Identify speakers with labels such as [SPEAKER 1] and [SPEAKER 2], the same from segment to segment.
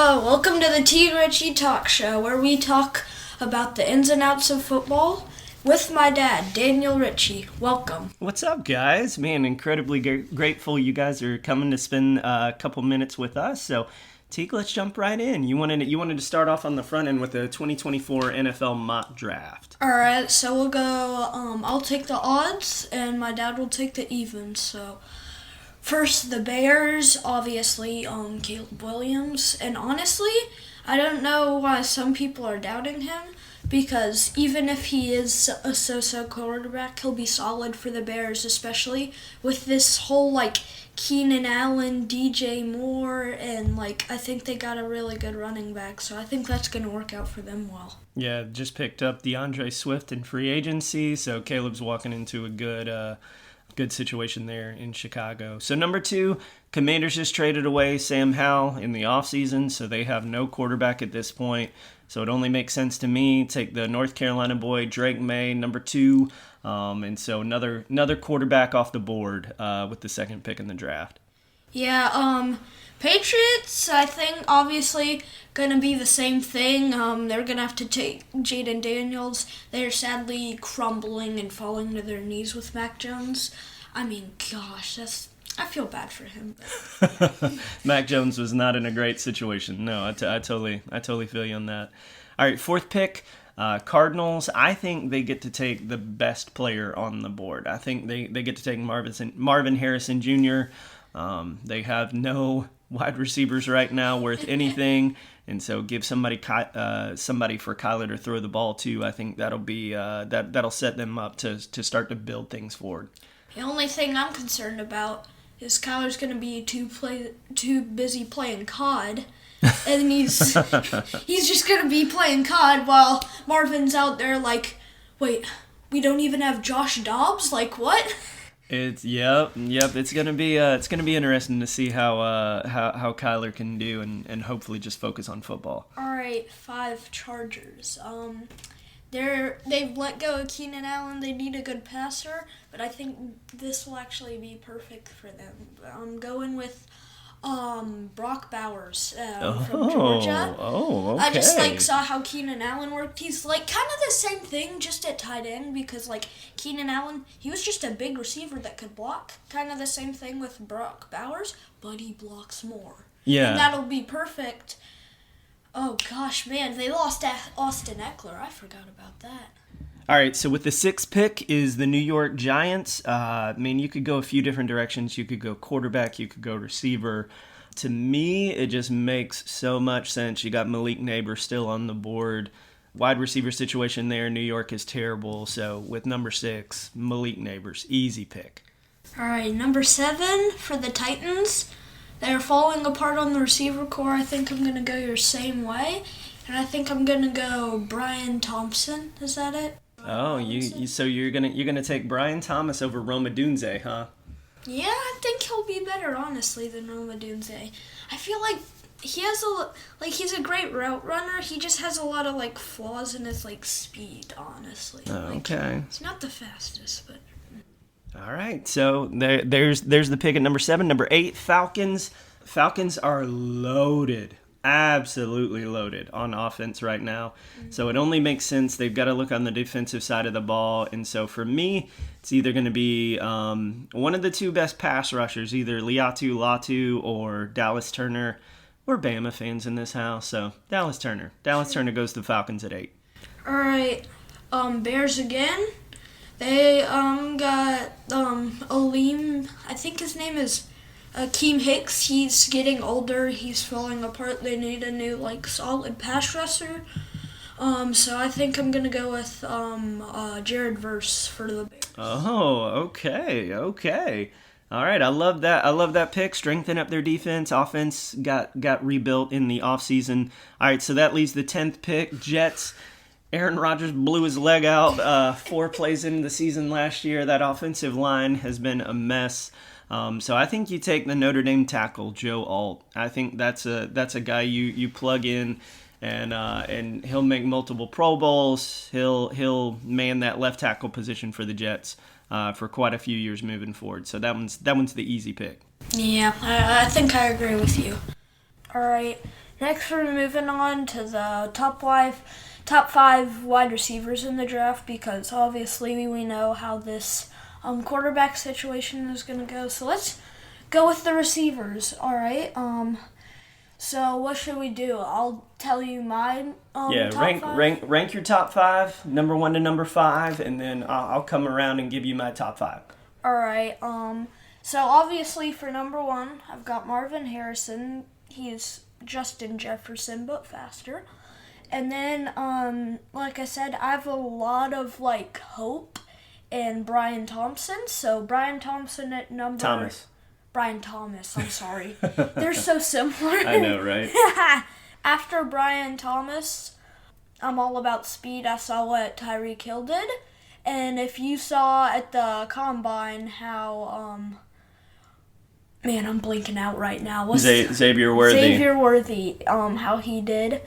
[SPEAKER 1] Hello, welcome to the Teague, Ritchie talk show, where we talk about the ins and outs of football with my dad, Daniel Ritchie. Welcome.
[SPEAKER 2] What's up, guys? Man, incredibly grateful you guys are coming to spend a couple minutes with us. So, Teague, let's jump right in. You wanted to start off on the front end with the 2024 NFL mock draft.
[SPEAKER 1] All right, so we'll go. I'll take the odds, and my dad will take the evens. So, first, the Bears, obviously, Caleb Williams. And honestly, I don't know why some people are doubting him, because even if he is a so-so quarterback, he'll be solid for the Bears, especially with this whole, Keenan Allen, DJ Moore, and, I think they got a really good running back, so I think that's going to work out for them well.
[SPEAKER 2] Yeah, just picked up DeAndre Swift in free agency, so Caleb's walking into a good situation there in Chicago. So number 2, Commanders just traded away Sam Howell in the offseason, so they have no quarterback at this point. So it only makes sense to me. Take the North Carolina boy, Drake May, number 2. And so another quarterback off the board with the second pick in the draft.
[SPEAKER 1] Yeah, Patriots, I think, obviously going to be the same thing. They're going to have to take Jaden Daniels. They're sadly crumbling and falling to their knees with Mac Jones. I mean, gosh, I feel bad for him.
[SPEAKER 2] Mac Jones was not in a great situation. No, I totally feel you on that. All right, 4th pick, Cardinals. I think they get to take the best player on the board. I think they get to take Marvin Harrison Jr. They have no wide receivers right now worth anything, and so give somebody for Kyler to throw the ball to. I think that'll be that'll set them up to start to build things forward.
[SPEAKER 1] The only thing I'm concerned about is Kyler's going to be too busy playing COD, and he's just going to be playing COD while Marvin's out there wait, we don't even have Josh Dobbs? What?
[SPEAKER 2] It's yep. It's gonna be interesting to see how Kyler can do and hopefully just focus on football.
[SPEAKER 1] All right, 5 Chargers. They've let go of Keenan Allen. They need a good passer, but I think this will actually be perfect for them. I'm going with Brock Bowers from Georgia.
[SPEAKER 2] Oh, okay.
[SPEAKER 1] I just saw how Keenan Allen worked. He's kind of the same thing, just at tight end, because Keenan Allen, he was just a big receiver that could block. Kind of the same thing with Brock Bowers, but he blocks more.
[SPEAKER 2] Yeah.
[SPEAKER 1] And that'll be perfect. Oh gosh, man, they lost Austin Eckler. I forgot about that.
[SPEAKER 2] All right, so with the 6th pick is the New York Giants. You could go a few different directions. You could go quarterback. You could go receiver. To me, it just makes so much sense. You got Malik Neighbors still on the board. Wide receiver situation there, New York is terrible. So with number 6, Malik Neighbors, easy pick.
[SPEAKER 1] All right, number 7 for the Titans. They're falling apart on the receiver core. I think I'm going to go your same way. And I think I'm going to go Brian Thompson. Is that it?
[SPEAKER 2] Oh, so you're gonna take Brian Thomas over Rome Odunze, huh?
[SPEAKER 1] Yeah, I think he'll be better, honestly, than Rome Odunze. I feel like he has he's a great route runner. He just has a lot of flaws in his speed, honestly.
[SPEAKER 2] Oh, okay.
[SPEAKER 1] He's not the fastest, but.
[SPEAKER 2] All right, so there's the pick at number 7. Number 8, Falcons. Falcons are loaded. Absolutely loaded on offense right now. So it only makes sense. They've got to look on the defensive side of the ball. And so for me, it's either going to be one of the 2 best pass rushers, either Liatu Latu or Dallas Turner. We're Bama fans in this house, so Dallas Turner. Dallas Turner goes to the Falcons at 8.
[SPEAKER 1] All right, Bears again. They got Aleem. I think his name is Akeem Hicks. He's getting older. He's falling apart. They need a new solid pass rusher. So I think I'm gonna go with Jared Verse for the Bears.
[SPEAKER 2] Oh, okay. All right, I love that pick. Strengthen up their defense. Offense got rebuilt in the offseason. All right, so that leaves the 10th pick, Jets. Aaron Rodgers blew his leg out 4 plays into the season last year. That offensive line has been a mess. So I think you take the Notre Dame tackle, Joe Alt. I think that's a guy you plug in, and he'll make multiple Pro Bowls. He'll man that left tackle position for the Jets for quite a few years moving forward. So that one's the easy pick.
[SPEAKER 1] Yeah, I think I agree with you. All right, Next, we're moving on to the top five wide receivers in the draft because obviously we know how this quarterback situation is going to go. So let's go with the receivers. All right. So what should we do? I'll tell you my top five.
[SPEAKER 2] rank your top 5, number 1 to number 5, and then I'll come around and give you my top 5.
[SPEAKER 1] All right. So obviously for number 1, I've got Marvin Harrison. He's Justin Jefferson, but faster. And then, like I said, I have a lot of hope in Brian Thompson. So Brian Thompson at number. Brian Thomas, I'm sorry. They're so similar.
[SPEAKER 2] I know, right?
[SPEAKER 1] After Brian Thomas, I'm all about speed. I saw what Tyreek Hill did. And if you saw at the Combine how, man, I'm blinking out right now.
[SPEAKER 2] Xavier Worthy.
[SPEAKER 1] Xavier Worthy, how he did.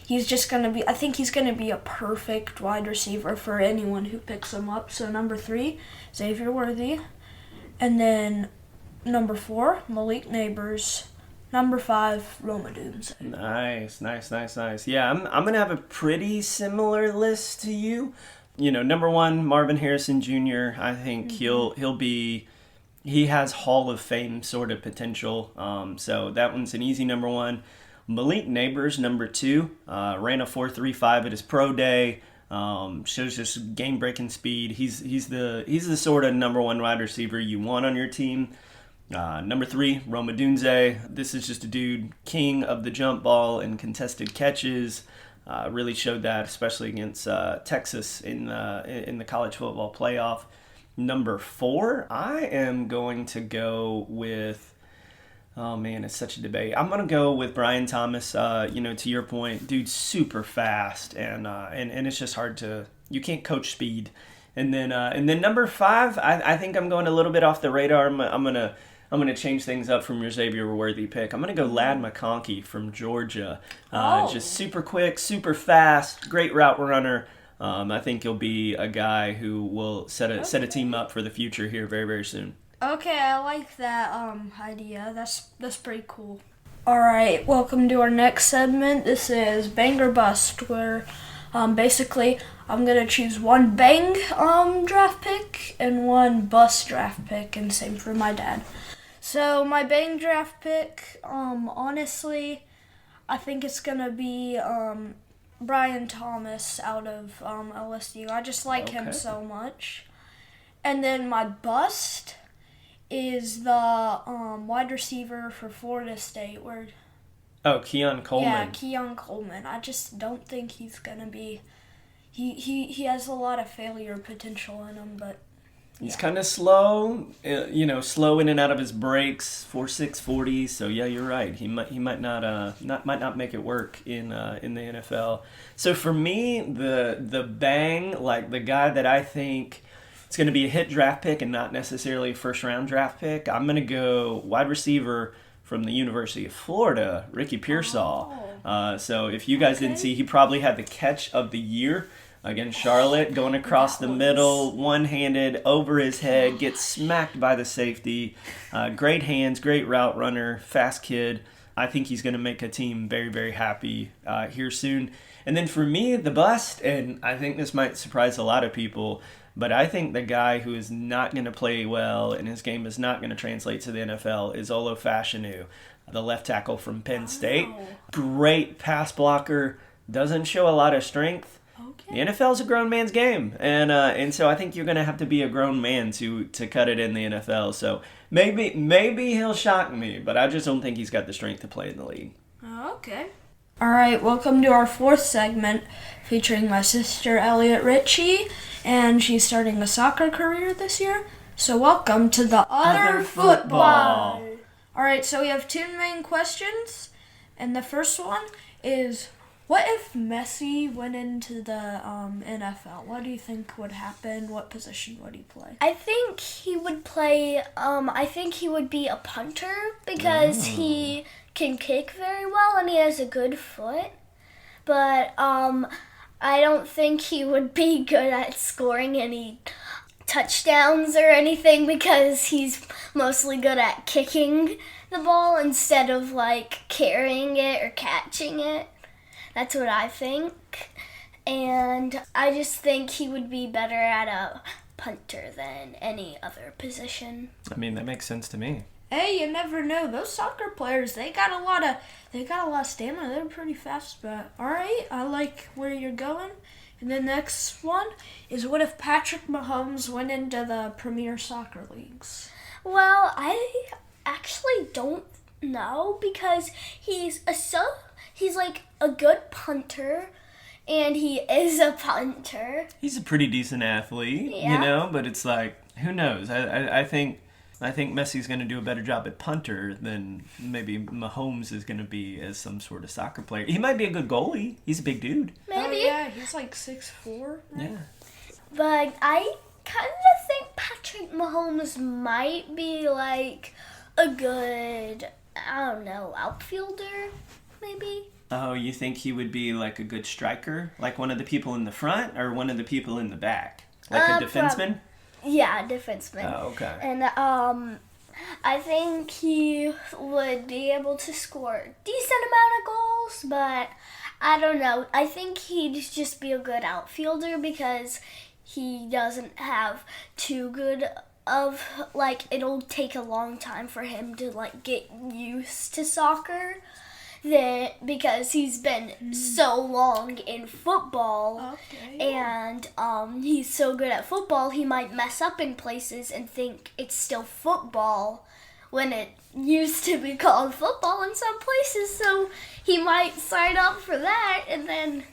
[SPEAKER 1] He's just going to be, I think he's going to be a perfect wide receiver for anyone who picks him up. So number 3, Xavier Worthy. And then number 4, Malik Neighbors. Number 5, Roma Dunze.
[SPEAKER 2] Nice. Yeah, I'm gonna have a pretty similar list to you. Number 1, Marvin Harrison Jr. I think he has Hall of Fame sort of potential. So that one's an easy number 1. Malik Neighbors, number 2, ran a 4.35 at his pro day. Shows just game-breaking speed. He's the sort of number 1 wide receiver you want on your team. Number 3, Roma Dunze. This is just a dude, king of the jump ball and contested catches. Really showed that, especially against Texas in the college football playoff. Number 4, I am going to go with. Oh man, it's such a debate. I'm gonna go with Brian Thomas. To your point, dude's super fast, and it's just hard to. You can't coach speed. And then number 5, I think I'm going a little bit off the radar. I'm gonna change things up from your Xavier Worthy pick. I'm gonna go Ladd McConkey from Georgia. Just super quick, super fast, great route runner. I think he'll be a guy who will set a team up for the future here very, very soon.
[SPEAKER 1] Okay, I like that idea. That's pretty cool. All right, welcome to our next segment. This is Bang or Bust, where basically I'm gonna choose one bang draft pick and one bust draft pick, and same for my dad. So my bang draft pick, honestly, I think it's gonna be Brian Thomas out of LSU. I just like him so much. And then my bust is the wide receiver for Florida State.
[SPEAKER 2] Keon Coleman.
[SPEAKER 1] Yeah, Keon Coleman. I just don't think he's gonna be. He has a lot of failure potential in him, but.
[SPEAKER 2] He's kind of slow, slow in and out of his breaks, 4.6 40. So yeah, you're right. He might not make it work in the NFL. So for me, the bang, the guy that I think it's going to be a hit draft pick and not necessarily a first round draft pick, I'm going to go wide receiver from the University of Florida, Ricky Pearsall. So if you guys didn't see, he probably had the catch of the year against Charlotte, going across the middle, one-handed, over his head, gets smacked by the safety. Great hands, great route runner, fast kid. I think he's going to make a team very, very happy here soon. And then for me, the bust, and I think this might surprise a lot of people, but I think the guy who is not going to play well and his game is not going to translate to the NFL is Olo Fashanu, the left tackle from Penn State. Great pass blocker, doesn't show a lot of strength. The NFL is a grown man's game, and so I think you're going to have to be a grown man to cut it in the NFL. So maybe he'll shock me, but I just don't think he's got the strength to play in the league.
[SPEAKER 1] Okay. All right, welcome to our 4th segment featuring my sister Elliot Ritchie, and she's starting a soccer career this year. So welcome to the Other Football. All right, so we have 2 main questions, and the first one is, what if Messi went into the NFL? What do you think would happen? What position would he play?
[SPEAKER 3] I think he would play, I think he would be a punter because he can kick very well and he has a good foot. But I don't think he would be good at scoring any touchdowns or anything because he's mostly good at kicking the ball instead of like carrying it or catching it. That's what I think. And I just think he would be better at a punter than any other position.
[SPEAKER 2] I mean, that makes sense to me.
[SPEAKER 1] Hey, you never know. Those soccer players, they got a lot of stamina. They're pretty fast, but all right, I like where you're going. And the next one is, what if Patrick Mahomes went into the Premier Soccer Leagues?
[SPEAKER 3] Well, I actually don't know because he's like a good punter, and he is a punter.
[SPEAKER 2] He's a pretty decent athlete,
[SPEAKER 3] Yeah.
[SPEAKER 2] but it's like, who knows? I think Messi's going to do a better job at punter than maybe Mahomes is going to be as some sort of soccer player. He might be a good goalie. He's a big dude.
[SPEAKER 3] Maybe.
[SPEAKER 1] Oh, yeah, he's like 6'4". Right?
[SPEAKER 2] Yeah.
[SPEAKER 3] But I kind of think Patrick Mahomes might be like a good, I don't know, outfielder, maybe.
[SPEAKER 2] Oh, you think he would be like a good striker? Like one of the people in the front or one of the people in the back? Like a defenseman?
[SPEAKER 3] Yeah, defenseman.
[SPEAKER 2] Oh, okay.
[SPEAKER 3] And I think he would be able to score a decent amount of goals, but I don't know. I think he'd just be a good outfielder because he doesn't have too good of, like, it'll take a long time for him to, like, get used to soccer. Because he's been so long in football,
[SPEAKER 1] Okay.
[SPEAKER 3] and he's so good at football, he might mess up in places and think it's still football when it used to be called football in some places. So he might sign up for that, and then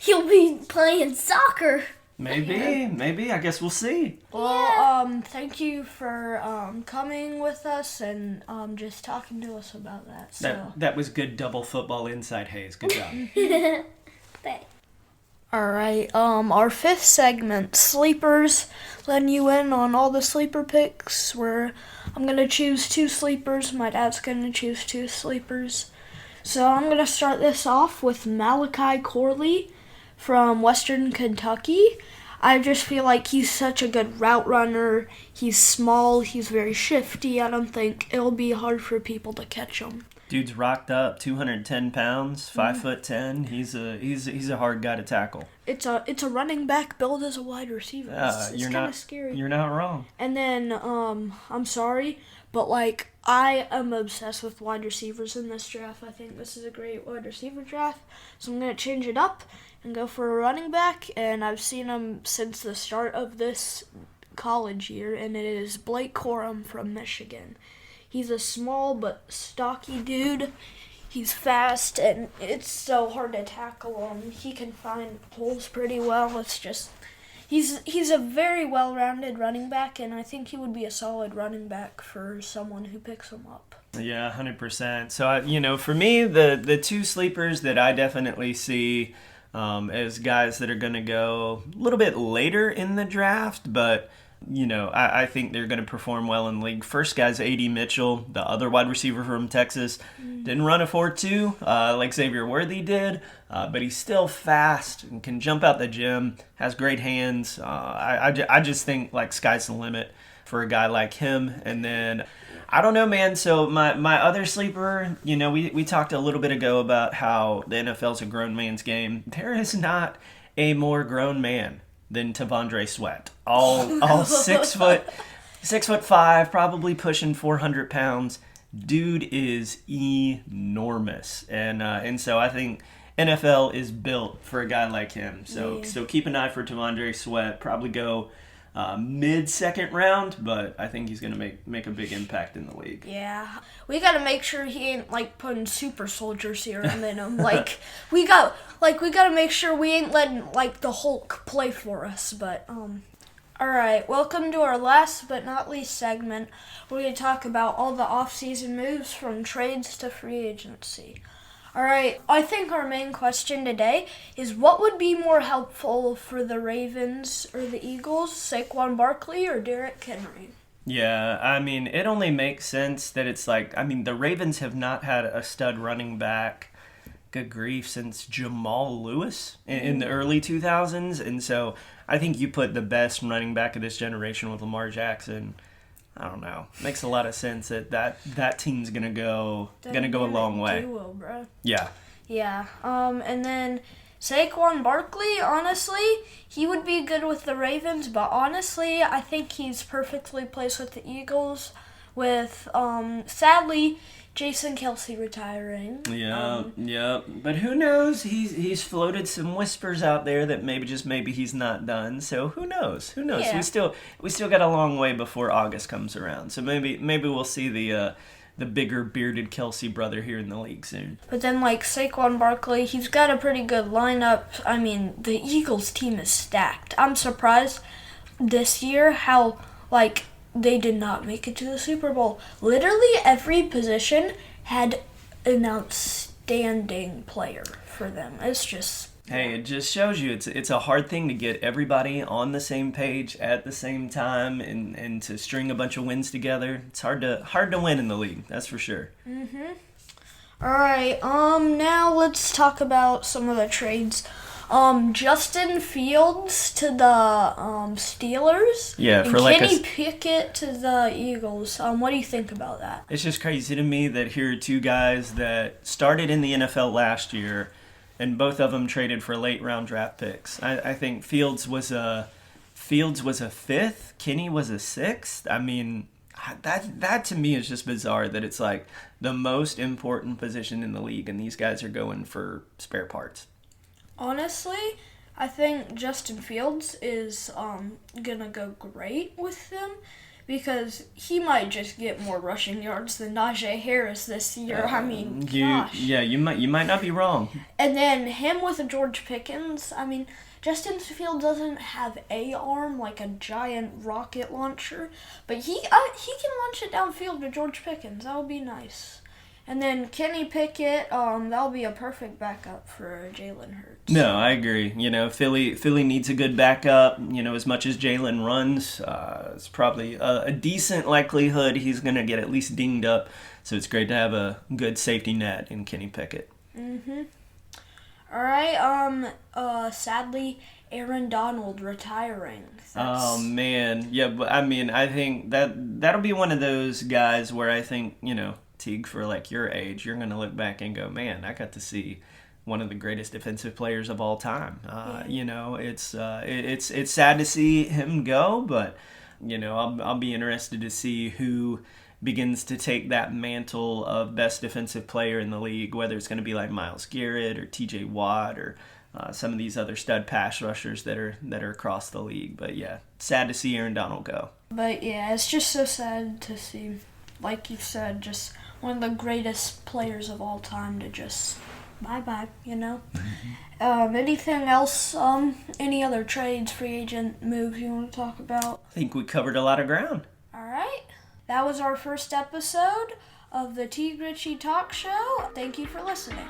[SPEAKER 3] he'll be playing soccer.
[SPEAKER 2] Maybe. I guess we'll see.
[SPEAKER 1] Well, thank you for coming with us and just talking to us about that. So.
[SPEAKER 2] That was good double football inside, Hayes. Good job.
[SPEAKER 3] Thanks.
[SPEAKER 1] All right. Our fifth segment, sleepers, letting you in on all the sleeper picks. Where I'm gonna choose 2 sleepers. My dad's gonna choose 2 sleepers. So I'm gonna start this off with Malachi Corley from Western Kentucky. I just feel like he's such a good route runner. He's small. He's very shifty. I don't think it'll be hard for people to catch him.
[SPEAKER 2] Dude's rocked up, 210 pounds, 5'10". He's a hard guy to tackle.
[SPEAKER 1] It's a running back billed as a wide receiver. It's kind of scary.
[SPEAKER 2] You're not wrong.
[SPEAKER 1] And then I'm sorry, but like I am obsessed with wide receivers in this draft. I think this is a great wide receiver draft. So I'm gonna change it up and go for a running back. And I've seen him since the start of this college year, and it is Blake Corum from Michigan. He's a small but stocky dude. He's fast, and it's so hard to tackle him. He can find holes pretty well. It's just he's a very well-rounded running back, and I think he would be a solid running back for someone who picks him up.
[SPEAKER 2] Yeah, 100%. So, for me, the 2 sleepers that I definitely see as guys that are going to go a little bit later in the draft, but I think they're going to perform well in the league. First guy's A.D. Mitchell, the other wide receiver from Texas. Didn't run a 4.2 like Xavier Worthy did, but he's still fast and can jump out the gym, has great hands. I just think, like, sky's the limit for a guy like him. And then, I don't know, man. So my other sleeper, we talked a little bit ago about how the NFL's a grown man's game. There is not a more grown man than T'Vondre Sweat. All 6'5", probably pushing 400 pounds. Dude is enormous, and so I think NFL is built for a guy like him. So keep an eye for T'Vondre Sweat. Probably go mid-second round, but I think he's gonna make a big impact in the league.
[SPEAKER 1] Yeah, we gotta make sure he ain't like putting super soldier serum in him. we gotta make sure we ain't letting like the Hulk play for us. But all right, welcome to our last but not least segment. We're gonna talk about all the off-season moves from trades to free agency. All right, I think our main question today is what would be more helpful for the Ravens or the Eagles, Saquon Barkley or Derrick Henry?
[SPEAKER 2] Yeah, I mean, it only makes sense that it's like, the Ravens have not had a stud running back good grief, since Jamal Lewis in the early 2000s. And so I think you put the best running back of this generation with Lamar Jackson. I don't know. Makes a lot of sense that team's gonna go a long way.
[SPEAKER 1] Duo, bro.
[SPEAKER 2] Yeah.
[SPEAKER 1] Yeah. And then Saquon Barkley, honestly, he would be good with the Ravens, but honestly, I think he's perfectly placed with the Eagles. With sadly, Jason Kelsey retiring.
[SPEAKER 2] Yeah. But who knows? He's floated some whispers out there that maybe he's not done. So who knows?
[SPEAKER 1] Yeah.
[SPEAKER 2] We still got a long way before August comes around. So maybe we'll see the bigger bearded Kelsey brother here in the league soon.
[SPEAKER 1] But then like Saquon Barkley, he's got a pretty good lineup. I mean, the Eagles team is stacked. I'm surprised this year how like they did not make it to the Super Bowl. Literally every position had an outstanding player for them. It's just...
[SPEAKER 2] Hey, it just shows you it's a hard thing to get everybody on the same page at the same time and to string a bunch of wins together. It's hard to win in the league, that's for sure.
[SPEAKER 1] All right, now let's talk about some of the trades. Justin Fields to the Steelers.
[SPEAKER 2] Yeah,
[SPEAKER 1] and
[SPEAKER 2] for like
[SPEAKER 1] Kenny Pickett to the Eagles. What do you think about that?
[SPEAKER 2] It's just crazy to me that here are two guys that started in the NFL last year, and both of them traded for late round draft picks. I think Fields was a fifth, Kenny was a sixth. I mean, that to me is just bizarre that it's like the most important position in the league, and these guys are going for spare parts.
[SPEAKER 1] Honestly, I think Justin Fields is gonna go great with them because he might just get more rushing yards than Najee Harris this year. I mean, gosh.
[SPEAKER 2] You might not be wrong.
[SPEAKER 1] And then him with George Pickens. I mean, Justin Fields doesn't have a arm like a giant rocket launcher, but he can launch it downfield to George Pickens. That would be nice. And then Kenny Pickett, that'll be a perfect backup for Jalen Hurts.
[SPEAKER 2] No, I agree. Philly needs a good backup. As much as Jalen runs, it's probably a decent likelihood he's going to get at least dinged up. So it's great to have a good safety net in Kenny Pickett.
[SPEAKER 1] All right. Sadly, Aaron Donald retiring.
[SPEAKER 2] Oh man, yeah. But I mean, I think that'll be one of those guys where I think Teague, for like your age, you're gonna look back and go, man, I got to see one of the greatest defensive players of all time. It's sad to see him go, but I'll be interested to see who begins to take that mantle of best defensive player in the league, whether it's going to be like Myles Garrett or T.J. Watt or some of these other stud pass rushers that are across the league. But yeah, sad to see Aaron Donald go. But
[SPEAKER 1] yeah, it's just so sad to see, like you said, just one of the greatest players of all time to just bye-bye, Anything else, any other trades, free agent moves you want to talk about?
[SPEAKER 2] I think we covered a lot of ground.
[SPEAKER 1] All right. That was our first episode of the Teague Ritchie Talk Show. Thank you for listening.